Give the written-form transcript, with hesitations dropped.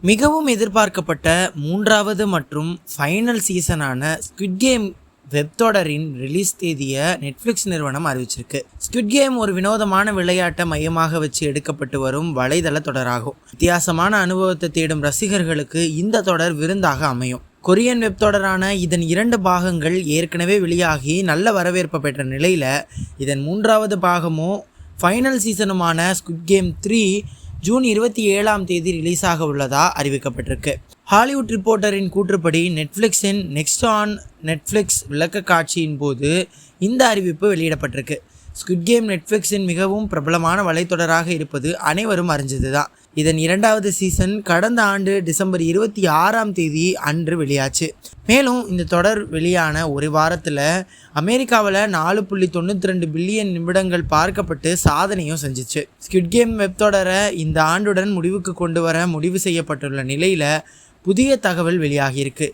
மிகவும் எதிர்பார்க்கப்பட்ட மூன்றாவது மற்றும் ஃபைனல் சீசனான ஸ்குவிட் கேம் வெப் தொடரின் ரிலீஸ் தேதியை நெட்ஃப்ளிக்ஸ் நிறுவனம் அறிவிச்சிருக்கு. ஸ்குவிட் கேம் ஒரு வினோதமான விளையாட்டை மையமாக வச்சு எடுக்கப்பட்டு வரும் வலைதள தொடராகும். வித்தியாசமான அனுபவத்தை தேடும் ரசிகர்களுக்கு இந்த தொடர் விருந்தாக அமையும். கொரியன் வெப் தொடரான இதன் 2 பாகங்கள் ஏற்கனவே வெளியாகி நல்ல வரவேற்பை பெற்ற நிலையில் இதன் 3வது பாகமும் ஃபைனல் சீசனுமான ஸ்குவிட் கேம் 3 ஜூன் 27ஆம் தேதி ரிலீஸ் ஆக உள்ளதா அறிவிக்கப்பட்டிருக்கு. ஹாலிவுட் ரிப்போர்ட்டரின் கூற்றுப்படி நெட்ஃப்ளிக்ஸின் நெக்ஸ்ட் ஆன் நெட்ஃப்ளிக்ஸ் விளக்க காட்சியின் போது இந்த அறிவிப்பு வெளியிடப்பட்டிருக்கு. ஸ்குவிட் கேம் நெட்ஃப்ளிக்ஸின் மிகவும் பிரபலமான வலைத்தொடராக இருப்பது அனைவரும் அறிஞ்சது தான். இதன் 2வது சீசன் கடந்த ஆண்டு டிசம்பர் 26ஆம் தேதி அன்று வெளியாச்சு. மேலும் இந்த தொடர் வெளியான ஒரு வாரத்தில் அமெரிக்காவில் 4.92 பில்லியன் நிமிடங்கள் பார்க்கப்பட்டு சாதனையும் செஞ்சிச்சு. ஸ்குவிட் கேம் வெப் தொடரை இந்த ஆண்டுடன் முடிவுக்கு கொண்டு வர முடிவு செய்யப்பட்டுள்ள நிலையில் புதிய தகவல் வெளியாகியிருக்கு.